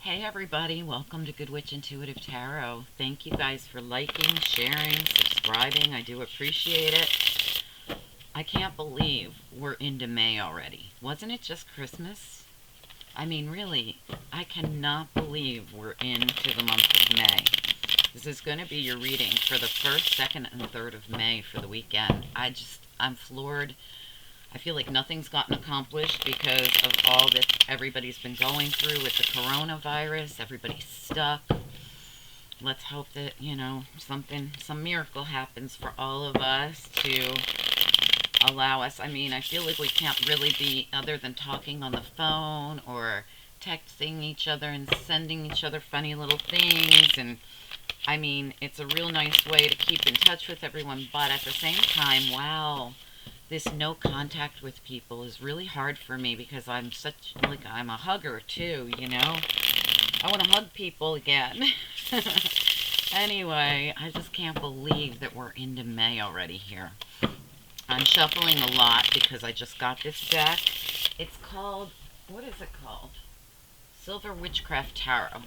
Hey everybody, welcome to Good Witch Intuitive Tarot. Thank you guys for liking, sharing, subscribing. I do appreciate it. I can't believe we're into May already. Wasn't it just Christmas? I mean, really, I cannot believe we're into the month of May. This is going to be your reading for the 1st, 2nd, and 3rd of May for the weekend. I'm floored. I feel like nothing's gotten accomplished because of all that everybody's been going through with the coronavirus. Everybody's stuck. Let's hope that, some miracle happens for all of us to allow us. I mean, I feel like we can't really be other than talking on the phone or texting each other and sending each other funny little things. And I mean, it's a real nice way to keep in touch with everyone. But at the same time, wow, this no contact with people is really hard for me because I'm a hugger too, I want to hug people again. Anyway, I just can't believe that we're into May already here. I'm shuffling a lot because I just got this deck. It's called, what is it called? Silver Witchcraft Tarot.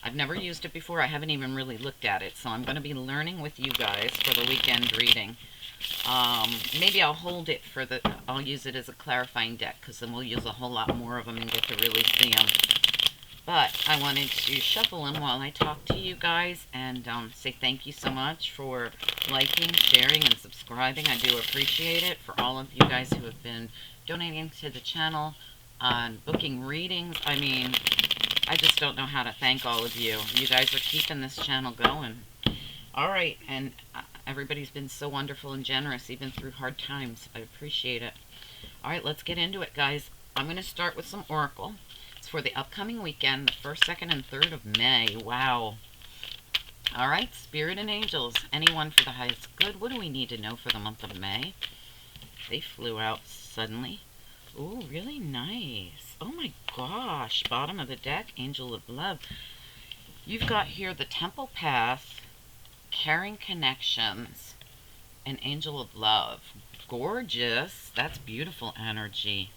I've never used it before. I haven't even really looked at it, so I'm going to be learning with you guys for the weekend reading. Maybe I'll use it as a clarifying deck, because then we'll use a whole lot more of them and get to really see them. But I wanted to shuffle them while I talk to you guys and say thank you so much for liking, sharing, and subscribing. I do appreciate it. For all of you guys who have been donating to the channel, on booking readings. I mean, I just don't know how to thank all of you. You guys are keeping this channel going. All right, and everybody's been so wonderful and generous, even through hard times. I appreciate it. All right, let's get into it, guys. I'm going to start with some oracle. It's for the upcoming weekend, the 1st, 2nd, and 3rd of May. Wow. All right, Spirit and Angels, anyone for the highest good. What do we need to know for the month of May? They flew out suddenly. Ooh, really nice. Oh my gosh. Bottom of the deck, Angel of Love. You've got here the Temple Path, Caring Connections, and Angel of Love. Gorgeous. That's beautiful energy.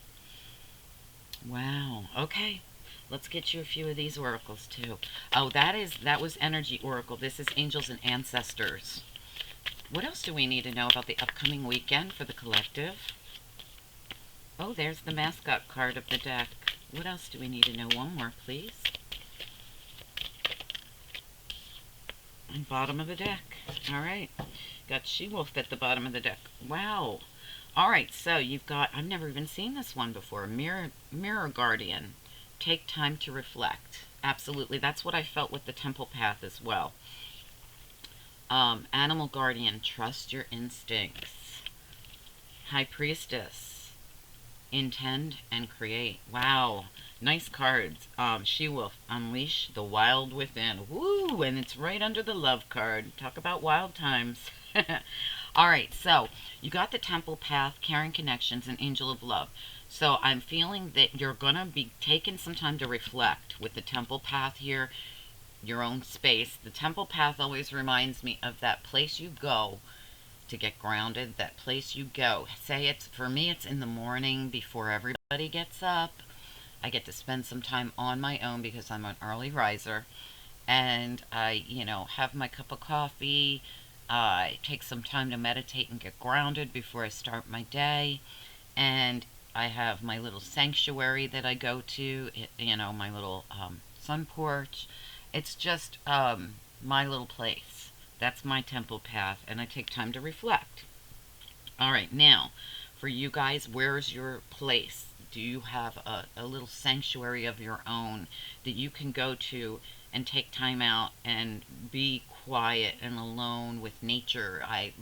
Wow. Okay. Let's get you a few of these oracles too. Oh, that was Energy Oracle. This is Angels and Ancestors. What else do we need to know about the upcoming weekend for the collective? Oh, there's the mascot card of the deck. What else do we need to know? One more, please. And bottom of the deck. All right. Got She-Wolf at the bottom of the deck. Wow. All right, so you've got, I've never even seen this one before, Mirror Guardian. Take time to reflect. Absolutely. That's what I felt with the Temple Path as well. Animal Guardian. Trust your instincts. High Priestess. Intend and create. Wow. Nice cards. She-Wolf. Unleash the wild within. Woo! And it's right under the love card. Talk about wild times. Alright, so you got the Temple Path, Caring Connections, and Angel of Love. So I'm feeling that you're going to be taking some time to reflect with the Temple Path here, your own space. The Temple Path always reminds me of that place you go to get grounded, that place you go. For me, it's in the morning before everybody gets up. I get to spend some time on my own because I'm an early riser. And I, have my cup of coffee. I take some time to meditate and get grounded before I start my day. And I have my little sanctuary that I go to, my little sun porch. It's just my little place. That's my Temple Path, and I take time to reflect. All right, now, for you guys, where's your place? Do you have a little sanctuary of your own that you can go to and take time out and be quiet and alone with nature? At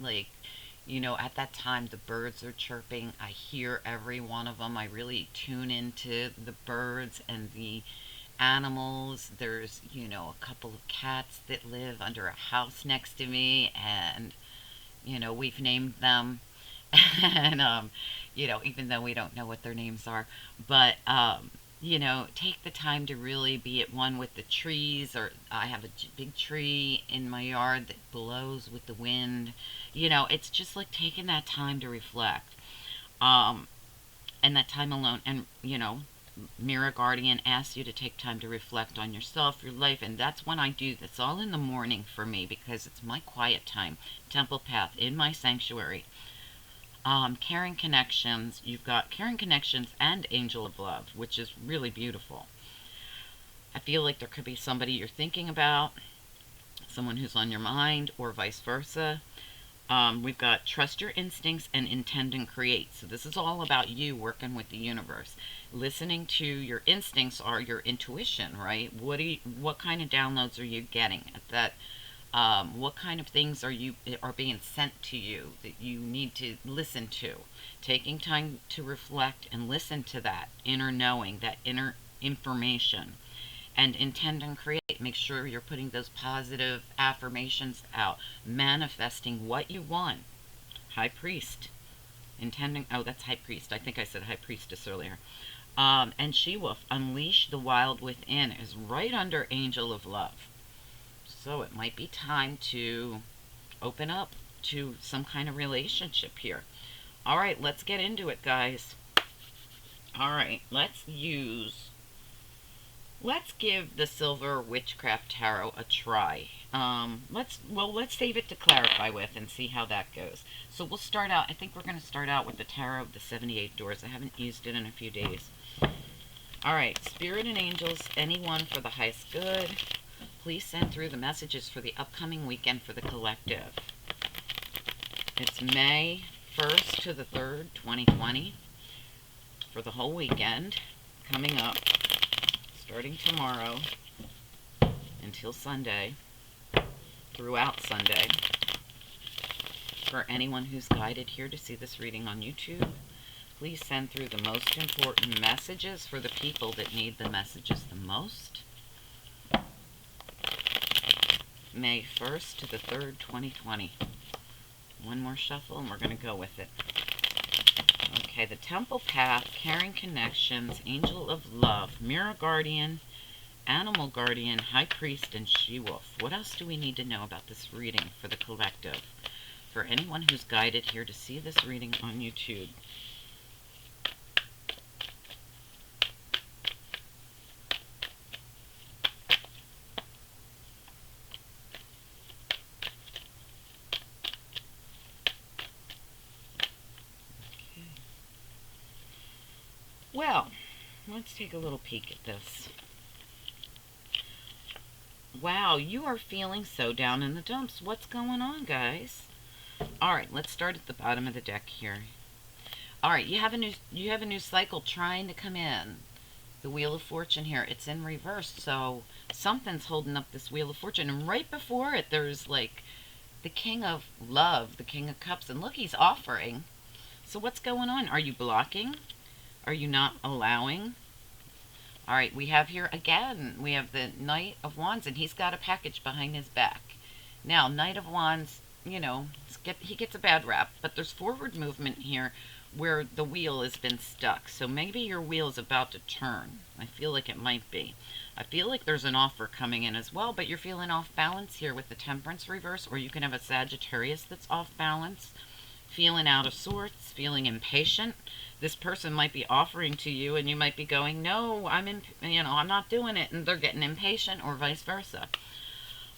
that time, the birds are chirping. I hear every one of them. I really tune into the birds and the animals. There's, a couple of cats that live under a house next to me, and, we've named them. And, even though we don't know what their names are, but, take the time to really be at one with the trees, or I have a big tree in my yard that blows with the wind. It's just like taking that time to reflect, and that time alone, and, Mirror Guardian asks you to take time to reflect on yourself, your life, and that's when I do this, all in the morning for me, because it's my quiet time, temple path, in my sanctuary. Caring Connections, you've got Caring Connections and Angel of Love, which is really beautiful. I feel like there could be somebody you're thinking about, someone who's on your mind, or vice versa. We've got Trust Your Instincts and Intend and Create. So this is all about you working with the universe. Listening to your instincts are your intuition, right? What kind of downloads are you getting at that? What kind of things are being sent to you that you need to listen to? Taking time to reflect and listen to that inner knowing, that inner information, and intend and create. Make sure you're putting those positive affirmations out, manifesting what you want. High Priest, intending. Oh, that's High Priest. I think I said High Priestess earlier. And She Wolf, Unleash the Wild Within, is right under Angel of Love. So it might be time to open up to some kind of relationship here. All right, let's get into it, guys. All right, let's give the Silver Witchcraft Tarot a try. Let's save it to clarify with and see how that goes. So we'll start out. I think we're going to start out with the Tarot of the 78 Doors. I haven't used it in a few days. All right, Spirit and Angels, anyone for the highest good, please send through the messages for the upcoming weekend for the collective. It's May 1st to the 3rd, 2020, for the whole weekend coming up, starting tomorrow until Sunday, throughout Sunday. For anyone who's guided here to see this reading on YouTube, please send through the most important messages for the people that need the messages the most. May 1st to the 3rd, 2020. One more shuffle and we're going to go with it. Okay, the Temple Path, Caring Connections, Angel of Love, Mirror Guardian, Animal Guardian, High Priest, and She Wolf. What else do we need to know about this reading for the collective? For anyone who's guided here to see this reading on YouTube. Well, let's take a little peek at this. Wow, you are feeling so down in the dumps. What's going on, guys? All right, let's start at the bottom of the deck here. All right, you have a new cycle trying to come in. The Wheel of Fortune here, it's in reverse, so something's holding up this Wheel of Fortune. And right before it, there's like the King of Love, the King of Cups, and look, he's offering. So what's going on? Are you blocking? Are you not allowing? All right, we have here again, we have the Knight of Wands, and he's got a package behind his back. Now, Knight of Wands, you know, he gets a bad rap, but there's forward movement here where the wheel has been stuck. So maybe your wheel is about to turn. I feel like it might be. I feel like there's an offer coming in as well, but you're feeling off balance here with the Temperance reverse, or you can have a Sagittarius that's off balance, feeling out of sorts, feeling impatient. This person might be offering to you and you might be going, no, I'm not doing it, and they're getting impatient, or vice versa.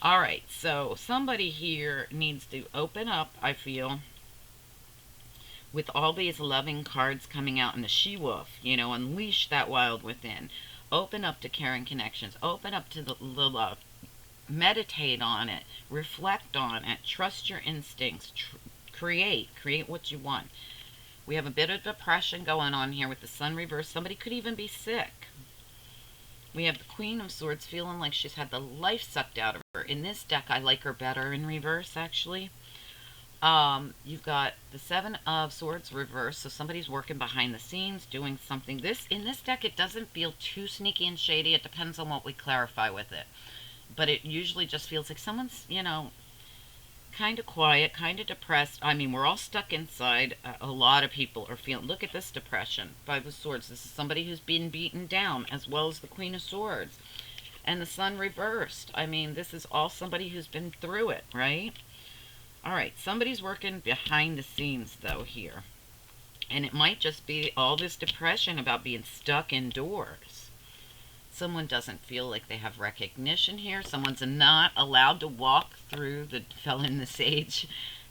All right, so somebody here needs to open up, I feel, with all these loving cards coming out, and the She Wolf, unleash that wild within. Open up to Caring Connections. Open up to the love. Meditate on it. Reflect on it. Trust your instincts. Create what you want. We have a bit of depression going on here with the Sun reverse. Somebody could even be sick. We have the Queen of Swords feeling like she's had the life sucked out of her. In this deck, I like her better in reverse, actually. You've got the Seven of Swords reverse, so somebody's working behind the scenes, doing something. In this deck, it doesn't feel too sneaky and shady. It depends on what we clarify with it. But it usually just feels like someone's, kind of quiet, kind of depressed. I mean, we're all stuck inside. A lot of people are feeling, look at this depression. Five of Swords. This is somebody who's been beaten down, as well as the Queen of Swords. And the Sun reversed. I mean, this is all somebody who's been through it, right? All right, somebody's working behind the scenes, though, here. And it might just be all this depression about being stuck indoors. Someone doesn't feel like they have recognition here. Someone's not allowed to walk through the, fell in the sage.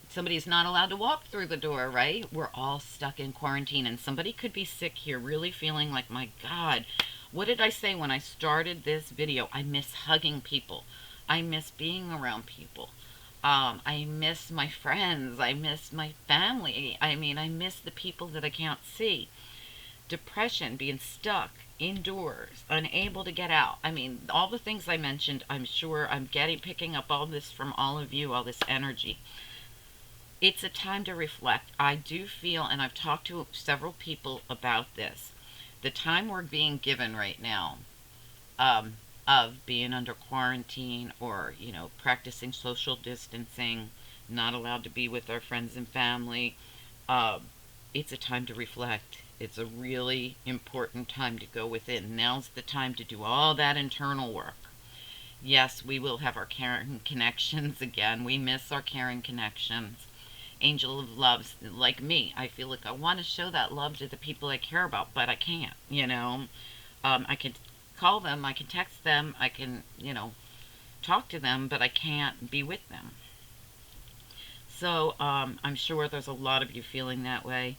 Somebody's not allowed to walk through the door, right? We're all stuck in quarantine, and somebody could be sick here, really feeling like, my God, what did I say when I started this video? I miss hugging people. I miss being around people. I miss my friends. I miss my family. I mean, I miss the people that I can't see. Depression, being stuck indoors, unable to get out. I mean, all the things I mentioned, I'm sure I'm picking up all this from all of you, all this energy. It's a time to reflect. I do feel, and I've talked to several people about this, the time we're being given right now, of being under quarantine, or, practicing social distancing, not allowed to be with our friends and family. It's a time to reflect. It's a really important time to go within. Now's the time to do all that internal work. Yes, we will have our caring connections again. We miss our caring connections. Angel of love, like me, I feel like I want to show that love to the people I care about, but I can't, I can call them, I can text them, I can, talk to them, but I can't be with them. So I'm sure there's a lot of you feeling that way.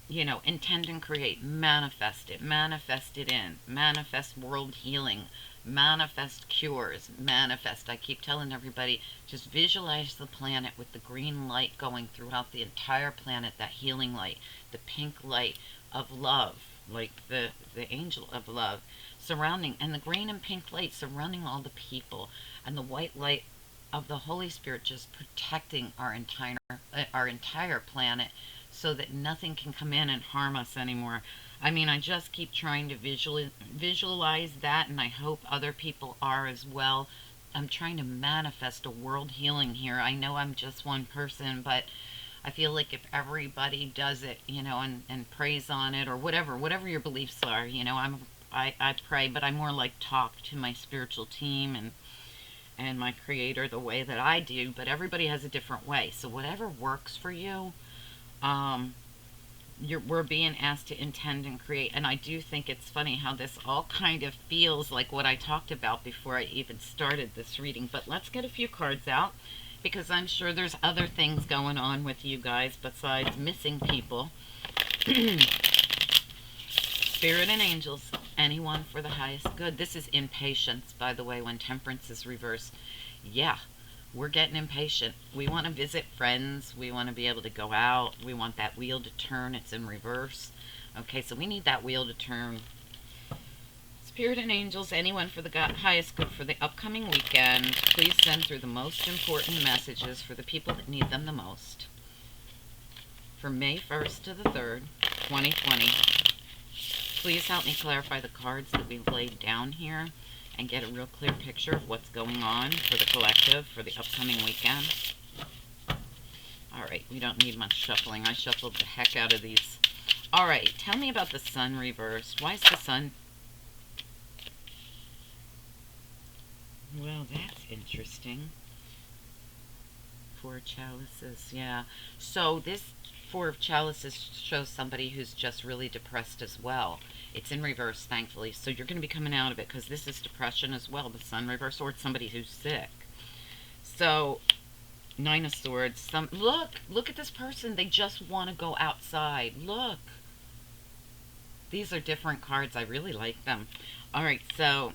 Intend and create, manifest it in, manifest world healing, manifest cures, manifest. I keep telling everybody, just visualize the planet with the green light going throughout the entire planet, that healing light, the pink light of love, like the angel of love surrounding, and the green and pink light surrounding all the people, and the white light of the Holy Spirit just protecting our entire planet, so that nothing can come in and harm us anymore. I mean, I just keep trying to visualize that, and I hope other people are as well. I'm trying to manifest a world healing here. I know I'm just one person, but I feel like if everybody does it, and prays on it, or whatever your beliefs are, I pray, but I more like talk to my spiritual team and my creator the way that I do, but everybody has a different way. So whatever works for you, we're being asked to intend and create. And I do think it's funny how this all kind of feels like what I talked about before I even started this reading. But let's get a few cards out, because I'm sure there's other things going on with you guys besides missing people. Spirit and angels, anyone for the highest good. This is impatience, by the way, when temperance is reversed. Yeah, we're getting impatient. We want to visit friends. We want to be able to go out. We want that wheel to turn. It's in reverse. Okay, so we need that wheel to turn. Spirit and angels, anyone for the highest good for the upcoming weekend, please send through the most important messages for the people that need them the most. For May 1st to the 3rd, 2020. Please help me clarify the cards that we've laid down here and get a real clear picture of what's going on for the collective for the upcoming weekend. Alright, we don't need much shuffling. I shuffled the heck out of these. Alright, tell me about the sun reversed. Why is the sun... Well, that's interesting. 4 of chalices, yeah. So this 4 of chalices shows somebody who's just really depressed as well. It's in reverse, thankfully. So you're going to be coming out of it, because this is depression as well, the sun reverse, or it's somebody who's sick. So, 9 of swords. Look at this person. They just want to go outside. Look. These are different cards. I really like them. Alright, so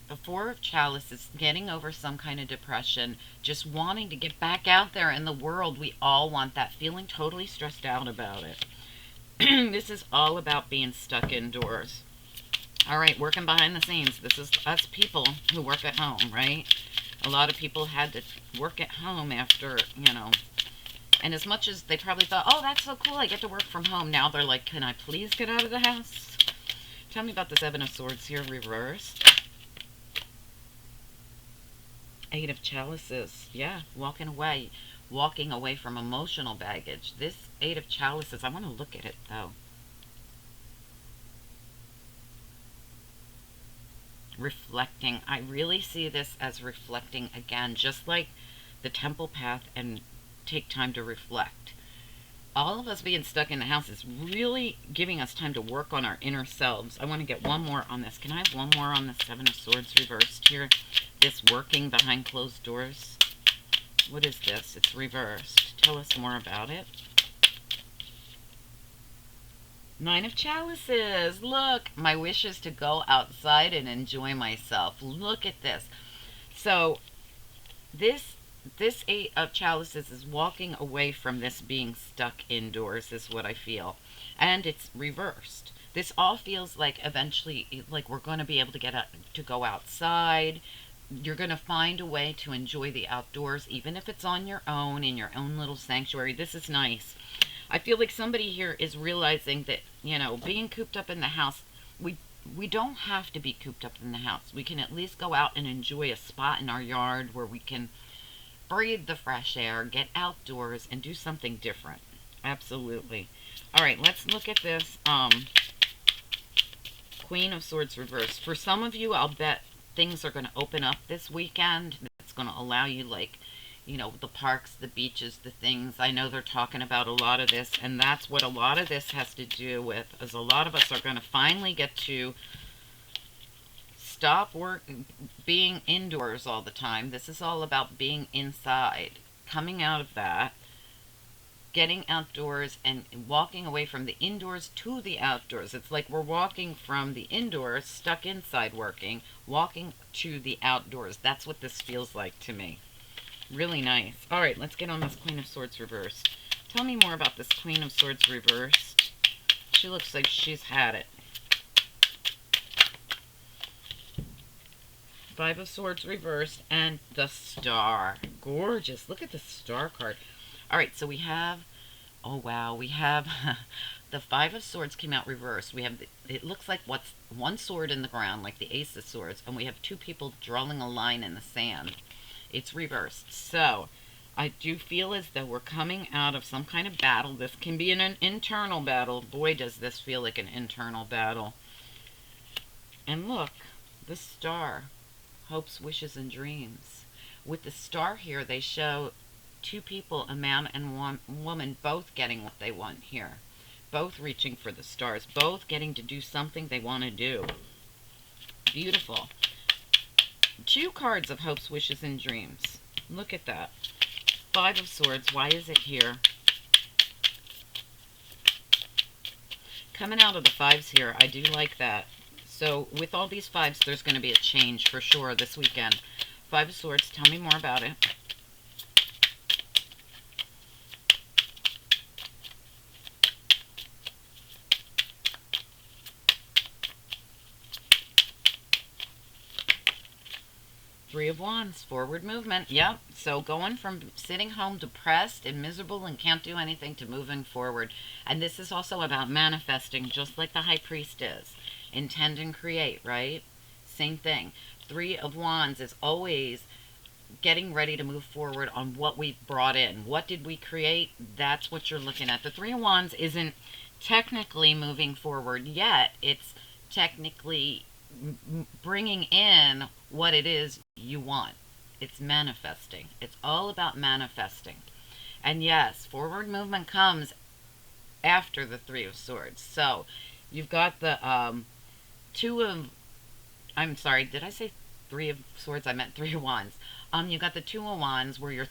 the 4 of chalices, getting over some kind of depression, just wanting to get back out there in the world. We all want that, feeling totally stressed out about it. This is all about being stuck indoors. Alright, working behind the scenes. This is us people who work at home, right? A lot of people had to work at home after, and as much as they probably thought, oh, that's so cool, I get to work from home, now they're like, can I please get out of the house? Tell me about the 7 of swords here reversed. 8 of chalices. Yeah, walking away from emotional baggage. This 8 of chalices, I want to look at it though. Reflecting. I really see this as reflecting again, just like the temple path and take time to reflect. all of us being stuck in the house is really giving us time to work on our inner selves. I want to get one more on this. Can I have one more on the Seven of Swords reversed here? This working behind closed doors. What is this? It's reversed. Tell us more about it. Nine of Chalices. Look, my wish is to go outside and enjoy myself. Look at this. So this Eight of Chalices is walking away from this being stuck indoors, is what I feel. And it's reversed. This all feels like eventually, like we're going to be able to get out, to go outside. You're going to find a way to enjoy the outdoors, even if it's on your own, in your own little sanctuary. This is nice. I feel like somebody here is realizing that, being cooped up in the house, we don't have to be cooped up in the house. We can at least go out and enjoy a spot in our yard where we can breathe the fresh air, get outdoors, and do something different. Absolutely. All right, let's look at this Queen of Swords reversed. For some of you, I'll bet things are going to open up this weekend. It's going to allow you, like, the parks, the beaches, the things. I know they're talking about a lot of this, and that's what a lot of this has to do with, is a lot of us are going to finally get to stop being indoors all the time. This is all about being inside, coming out of that, getting outdoors, and walking away from the indoors to the outdoors. It's like we're walking from the indoors, stuck inside working, walking to the outdoors. That's what this feels like to me. Really nice. All right, let's get on this Queen of Swords reversed. Tell me more about this Queen of Swords reversed. She looks like she's had it. Five of Swords reversed and the Star. Gorgeous. Look at the Star card. All right, so we have, oh wow, we have the Five of Swords came out reversed. We have, it looks like what's one sword in the ground, like the Ace of Swords, and we have two people drawing a line in the sand. It's reversed. So I do feel as though we're coming out of some kind of battle. This can be an internal battle. Boy, does this feel like an internal battle. And look, the Star. Hopes, wishes, and dreams. With the Star here, they show two people, a man and one woman, both getting what they want here. Both reaching for the stars. Both getting to do something they want to do. Beautiful. Two cards of hopes, wishes, and dreams. Look at that. Five of Swords. Why is it here? Coming out of the fives here, I do like that. So with all these fives, there's going to be a change for sure this weekend. Five of Swords. Tell me more about it. Three of Wands, forward movement. Yep. So going from sitting home depressed and miserable and can't do anything to moving forward. And this is also about manifesting, just like the High Priest is. Intend and create, right? Same thing. Three of Wands is always getting ready to move forward on what we brought in. What did we create? That's what you're looking at. The Three of Wands isn't technically moving forward yet. It's technically bringing in what it is you want. It's manifesting. It's all about manifesting. And yes, forward movement comes after the Three of Swords. So you've got the I'm sorry, did I say Three of Swords? I meant Three of Wands. You got the Two of Wands where you're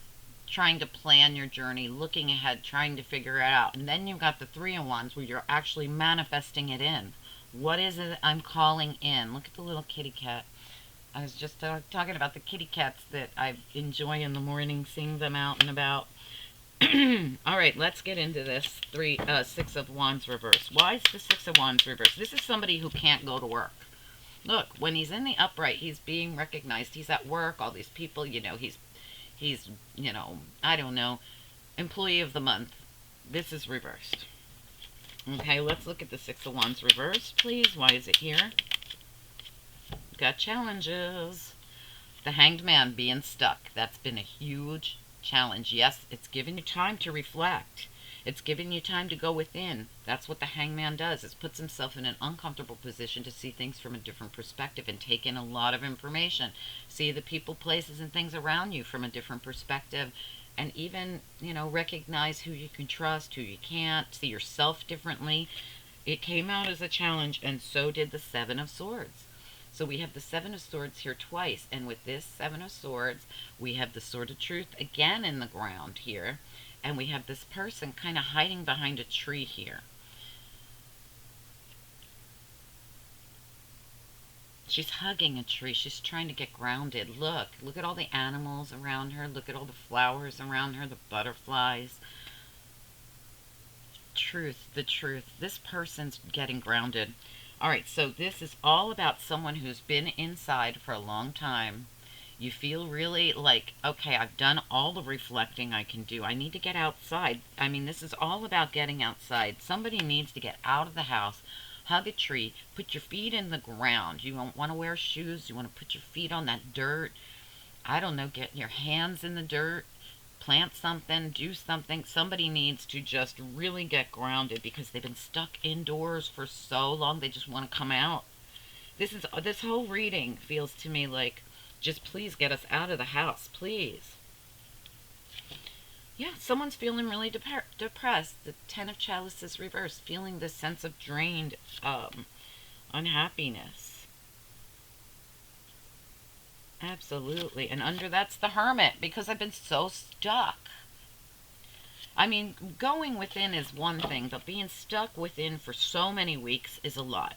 trying to plan your journey, looking ahead, trying to figure it out. And then you've got the Three of Wands where you're actually manifesting it in. What is it I'm calling in? Look at the little kitty cat. I was just talking about the kitty cats that I enjoy in the morning, seeing them out and about. All right, let's get into this. Six of Wands reverse. Why is the Six of Wands reverse? This is somebody who can't go to work. Look, when he's in the upright, he's being recognized. He's at work. All these people, he's I don't know, employee of the month. This is reversed. Okay, let's look at the Six of Wands reverse, please. Why is it here? Got challenges. The Hanged Man being stuck. That's been a huge challenge. Yes, it's given you time to reflect. It's giving you time to go within. That's what the Hangman does. It puts himself in an uncomfortable position to see things from a different perspective and take in a lot of information. See the people, places, and things around you from a different perspective. and even, you know, recognize who you can trust, who you can't, see yourself differently. It came out as a challenge, and so did the Seven of Swords. So we have the Seven of Swords here twice, and with this Seven of Swords, we have the Sword of Truth again in the ground here, and we have this person kind of hiding behind a tree here. She's hugging a tree. She's trying to get grounded. Look at all the animals around her. Look at all the flowers around her, the butterflies. Truth, the truth. This person's getting grounded. All right, so this is all about someone who's been inside for a long time. You feel really like, okay, I've done all the reflecting I can do. I need to get outside. I mean, this is all about getting outside. Somebody needs to get out of the house, hug a tree, put your feet in the ground. You don't want to wear shoes. You want to put your feet on that dirt. I don't know, get your hands in the dirt. Plant something, do something. Somebody needs to just really get grounded because they've been stuck indoors for so long. They just want to come out. This whole reading feels to me like, just please get us out of the house, please. Yeah, someone's feeling really depressed. The Ten of Chalices reversed, feeling this sense of drained unhappiness. Absolutely. And under that's the Hermit, because I've been so stuck. I mean, going within is one thing, but being stuck within for so many weeks is a lot.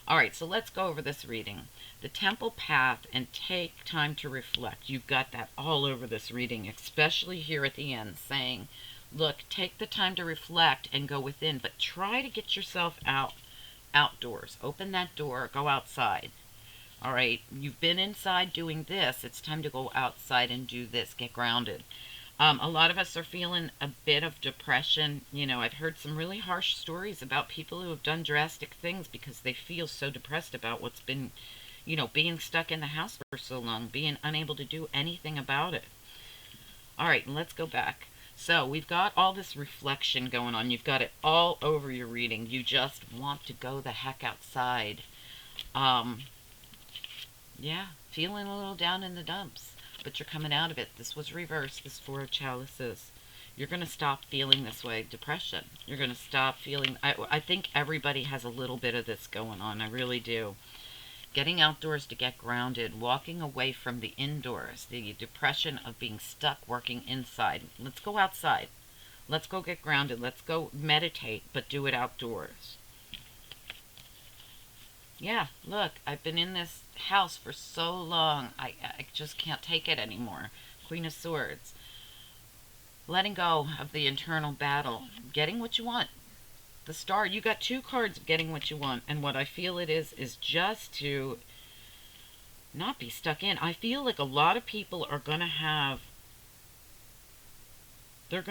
All right, so let's go over this reading. The Temple Path and take time to reflect. You've got that all over this reading, especially here at the end, saying, look, take the time to reflect and go within, but try to get yourself outdoors. Open that door, go outside. All right, you've been inside doing this. It's time to go outside and do this. Get grounded. A lot of us are feeling a bit of depression. You know, I've heard some really harsh stories about people who have done drastic things because they feel so depressed about what's been, you know, being stuck in the house for so long, being unable to do anything about it. All right, let's go back. So we've got all this reflection going on. You've got it all over your reading. You just want to go the heck outside. Yeah, feeling a little down in the dumps, but you're coming out of it. This was reversed, this Four of Chalices. You're going to stop feeling this way. Depression. You're going to stop feeling... I think everybody has a little bit of this going on. I really do. Getting outdoors to get grounded. Walking away from the indoors. The depression of being stuck working inside. Let's go outside. Let's go get grounded. Let's go meditate, but do it outdoors. Yeah, look, I've been in this house for so long. I just can't take it anymore. Queen of Swords. Letting go of the internal battle. Getting what you want. The Star. You got two cards of getting what you want. And what I feel it is just to not be stuck in. I feel like a lot of people are going to have... They're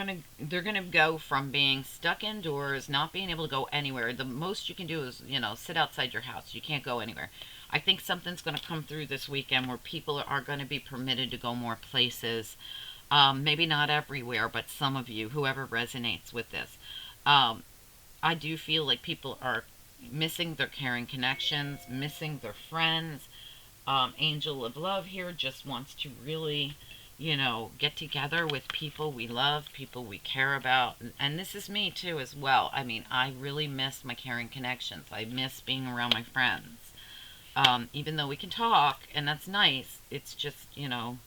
gonna go from being stuck indoors, not being able to go anywhere. The most you can do is, you know, sit outside your house. You can't go anywhere. I think something's going to come through this weekend where people are going to be permitted to go more places. Maybe not everywhere, but some of you, whoever resonates with this. I do feel like people are missing their caring connections, missing their friends. Angel of Love here just wants to really... you know, get together with people we love, people we care about. And this is me too as well. I mean, I really miss my caring connections. I miss being around my friends. Even though we can talk, and that's nice, it's just, you know,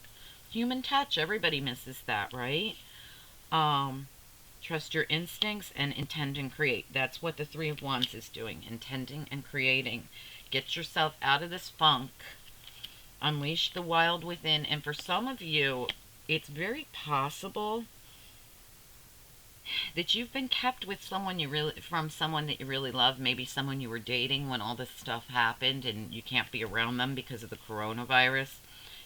human touch. Everybody misses that, right? Trust your instincts and intend and create. That's what the Three of Wands is doing. Intending and creating. Get yourself out of this funk. Unleash the wild within. And for some of you, it's very possible that you've been kept with someone from someone that you really love. Maybe someone you were dating when all this stuff happened and you can't be around them because of the coronavirus.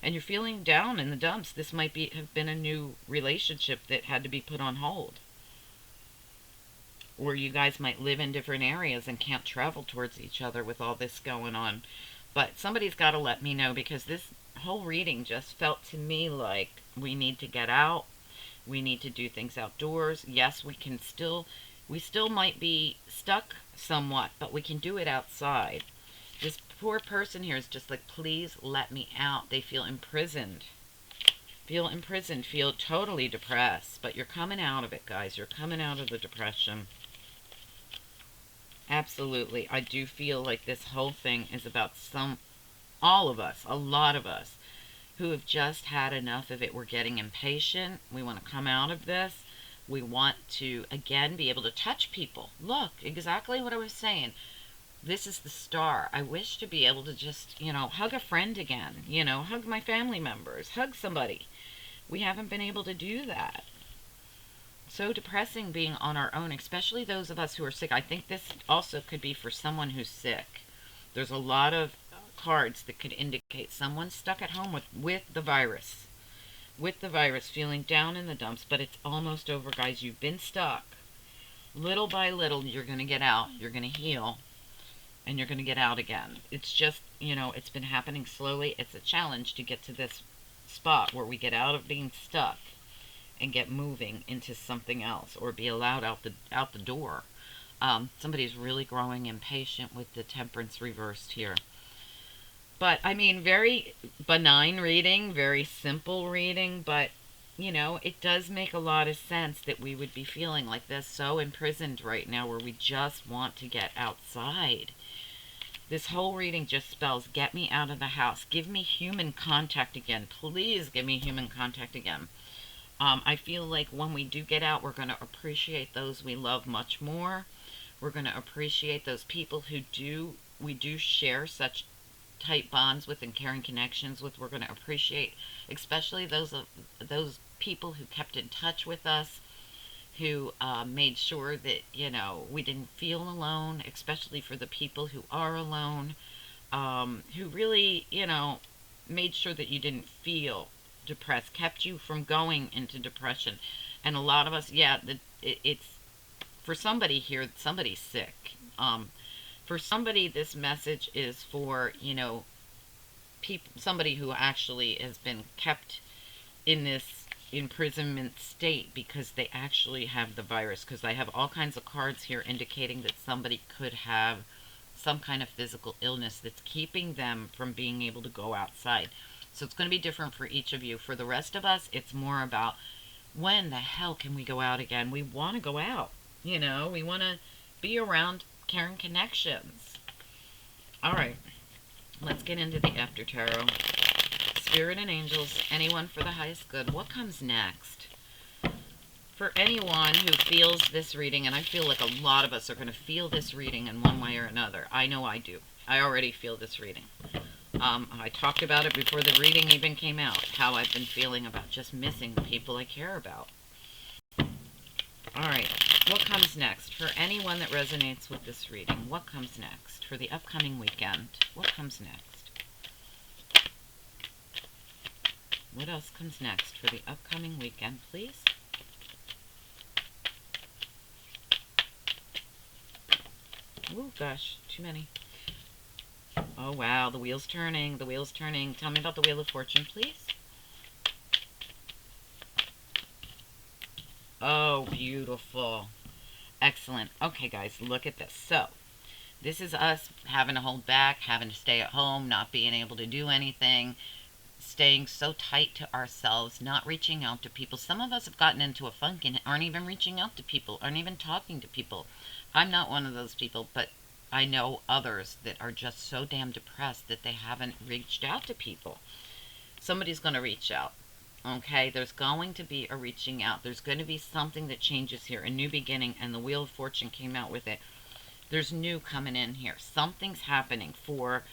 And you're feeling down in the dumps. This might have been a new relationship that had to be put on hold. Or you guys might live in different areas and can't travel towards each other with all this going on. But somebody's got to let me know, because this whole reading just felt to me like we need to get out. We need to do things outdoors. Yes, we still might be stuck somewhat, but we can do it outside. This poor person here is just like, please let me out. They feel imprisoned. Feel imprisoned, feel totally depressed, but you're coming out of it, guys. You're coming out of the depression. Absolutely. I do feel like this whole thing is about all of us, a lot of us, who have just had enough of it. We're getting impatient. We want to come out of this. We want to, again, be able to touch people. Look, exactly what I was saying. This is the star. I wish to be able to just, hug a friend again, hug my family members, hug somebody. We haven't been able to do that. So depressing being on our own, especially those of us who are sick. I think this also could be for someone who's sick. There's a lot of cards that could indicate someone stuck at home with the virus. With the virus, feeling down in the dumps, but it's almost over, guys. You've been stuck. Little by little, you're going to get out. You're going to heal. And you're going to get out again. It's just, it's been happening slowly. It's a challenge to get to this spot where we get out of being stuck and get moving into something else, or be allowed out the door. Somebody's really growing impatient with the temperance reversed here. But, I mean, very benign reading, very simple reading, but, it does make a lot of sense that we would be feeling like this, so imprisoned right now, where we just want to get outside. This whole reading just spells, get me out of the house. Give me human contact again. Please give me human contact again. I feel like when we do get out, we're going to appreciate those we love much more. We're going to appreciate those people who we do share such tight bonds with and caring connections with. We're going to appreciate, especially those people who kept in touch with us, who made sure that, we didn't feel alone, especially for the people who are alone, who really, made sure that you didn't feel depressed, kept you from going into depression. And a lot of us, it's for somebody here, somebody's sick. For somebody, this message is for, somebody who actually has been kept in this imprisonment state because they actually have the virus. Because I have all kinds of cards here indicating that somebody could have some kind of physical illness that's keeping them from being able to go outside. So it's going to be different for each of you. For the rest of us, it's more about, when the hell can we go out again? We want to go out. We want to be around caring connections. All right. Let's get into the After Tarot. Spirit and angels, anyone for the highest good. What comes next? For anyone who feels this reading, and I feel like a lot of us are going to feel this reading in one way or another. I know I do. I already feel this reading. I talked about it before the reading even came out, how I've been feeling about just missing the people I care about. Alright, what comes next? For anyone that resonates with this reading, what comes next? For the upcoming weekend, what comes next? What else comes next for the upcoming weekend, please? Oh gosh, too many. Oh wow, the wheel's turning, the wheel's turning. Tell me about the Wheel of Fortune, please. Oh, beautiful. Excellent. Okay, guys, look at this. So, this is us having to hold back, having to stay at home, not being able to do anything, staying so tight to ourselves, not reaching out to people. Some of us have gotten into a funk and aren't even reaching out to people, aren't even talking to people. I'm not one of those people, but I know others that are just so damn depressed that they haven't reached out to people. Somebody's going to reach out. Okay, there's going to be a reaching out. There's going to be something that changes here, a new beginning, and the Wheel of Fortune came out with it. There's new coming in here. Something's happening for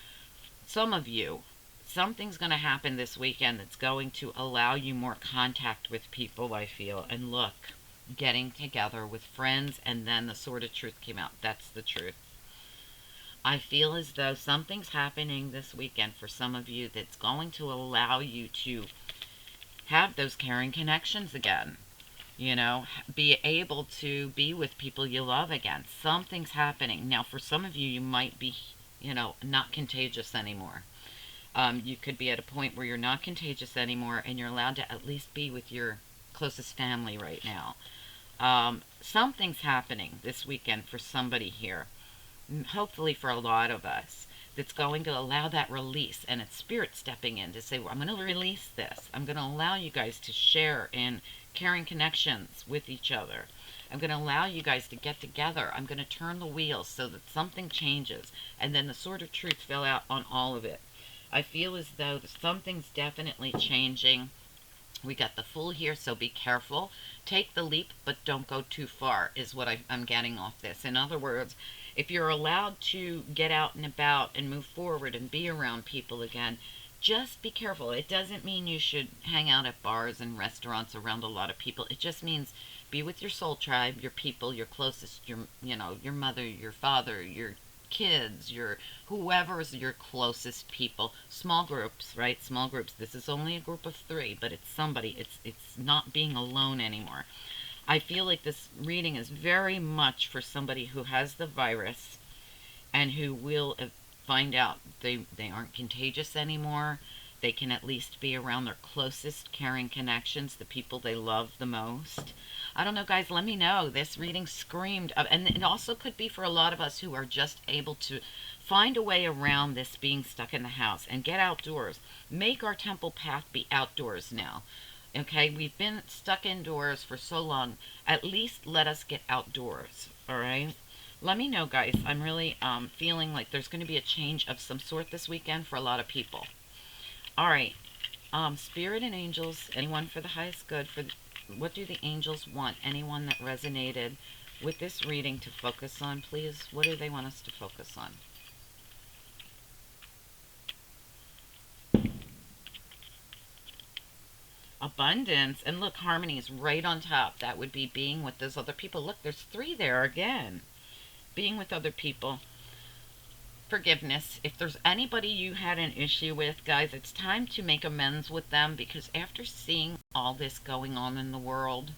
some of you. Something's going to happen this weekend that's going to allow you more contact with people, I feel. And look, getting together with friends, and then the Sword of Truth came out. That's the truth. I feel as though something's happening this weekend for some of you that's going to allow you to have those caring connections again. Be able to be with people you love again. Something's happening. Now, for some of you, you might be, not contagious anymore. You could be at a point where you're not contagious anymore and you're allowed to at least be with your closest family right now. Something's happening this weekend for somebody here. Hopefully for a lot of us. that's going to allow that release, and it's spirit stepping in to say, well, I'm going to release this. I'm going to allow you guys to share in caring connections with each other. I'm going to allow you guys to get together. I'm going to turn the wheels so that something changes. And then the sword of truth fell out on all of it. I feel as though something's definitely changing. We got the Fool here, so be careful. Take the leap, but don't go too far, is what I'm getting off this. In other words, if you're allowed to get out and about and move forward and be around people again, just be careful. It doesn't mean you should hang out at bars and restaurants around a lot of people. It just means be with your soul tribe, your people, your closest, your mother, your father, your kids, your whoever's your closest people. Small groups, right? Small groups. This is only a group of 3, but it's somebody. It's not being alone anymore. I feel like this reading is very much for somebody who has the virus and who will find out they aren't contagious anymore. They can at least be around their closest caring connections, the people they love the most. I don't know, guys, let me know. This reading screamed of, and it also could be for a lot of us who are just able to find a way around this being stuck in the house and get outdoors. Make our temple path be outdoors now. Okay, we've been stuck indoors for so long. At least let us get outdoors, all right? Let me know, guys. I'm really feeling like there's going to be a change of some sort this weekend for a lot of people. All right. Spirit and angels, anyone for the highest good. What do the angels want? Anyone that resonated with this reading to focus on, please? What do they want us to focus on? Abundance. And look, harmony is right on top. That would be being with those other people. Look, there's 3 there again. Being with other people. Forgiveness. If there's anybody you had an issue with, guys, it's time to make amends with them, because after seeing all this going on in the world,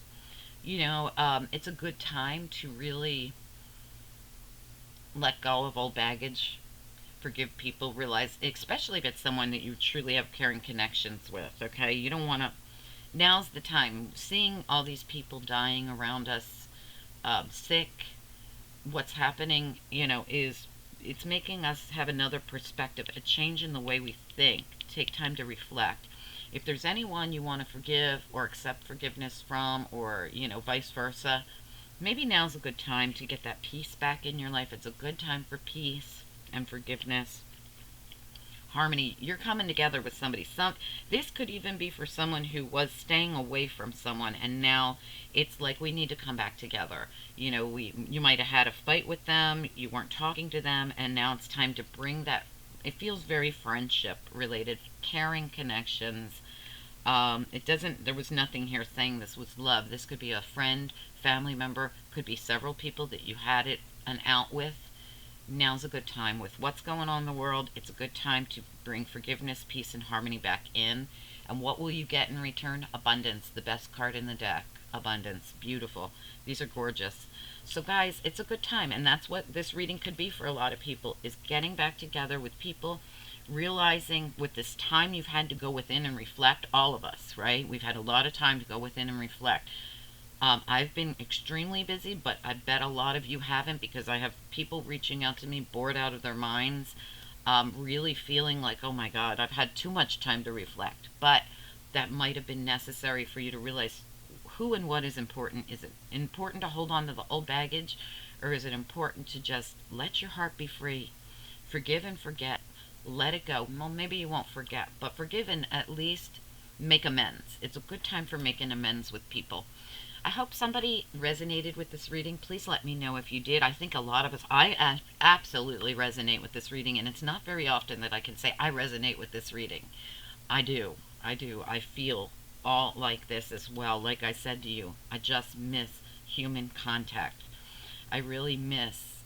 it's a good time to really let go of old baggage, forgive people, realize, especially if it's someone that you truly have caring connections with, okay? You don't want to, now's the time. Seeing all these people dying around us, sick, what's happening, is it's making us have another perspective, a change in the way we think. Take time to reflect. If there's anyone you want to forgive or accept forgiveness from, or, vice versa, maybe now's a good time to get that peace back in your life. It's a good time for peace and forgiveness. Harmony, you're coming together with somebody. This could even be for someone who was staying away from someone, and now it's like we need to come back together. You might have had a fight with them, you weren't talking to them, and now it's time to bring that. It feels very friendship related, caring connections. There was nothing here saying this was love. This could be a friend, family member, could be several people that you had an out with. Now's a good time with what's going on in the world. It's a good time to bring forgiveness, peace, and harmony back in. And what will you get in return? Abundance, the best card in the deck. Abundance, beautiful. These are gorgeous. So guys, it's a good time, and that's what this reading could be for a lot of people, is getting back together with people, realizing with this time you've had to go within and reflect, all of us, right? We've had a lot of time to go within and reflect. I've been extremely busy, but I bet a lot of you haven't, because I have people reaching out to me bored out of their minds, really feeling like, oh my God, I've had too much time to reflect. But that might have been necessary for you to realize who and what is important. Is it important to hold on to the old baggage, or is it important to just let your heart be free, forgive and forget, let it go? Well, maybe you won't forget, but forgive and at least make amends. It's a good time for making amends with people. I hope somebody resonated with this reading. Please let me know if you did. I think a lot of us, I absolutely resonate with this reading, and it's not very often that I can say I resonate with this reading. I do. I feel all like this as well. Like I said to you, I just miss human contact. I really miss,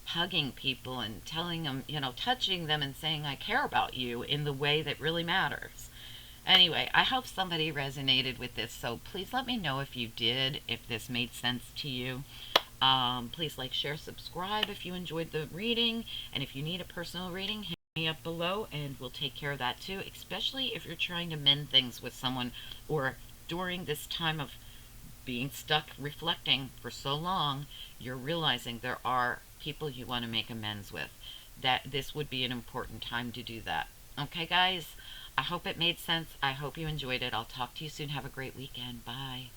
hugging people and telling them, touching them and saying I care about you in the way that really matters. Anyway, I hope somebody resonated with this, so please let me know if you did, if this made sense to you. Please like, share, subscribe if you enjoyed the reading, and if you need a personal reading, hit me up below and we'll take care of that too, especially if you're trying to mend things with someone, or during this time of being stuck reflecting for so long, you're realizing there are people you want to make amends with. that this would be an important time to do that. Okay, guys? I hope it made sense. I hope you enjoyed it. I'll talk to you soon. Have a great weekend. Bye.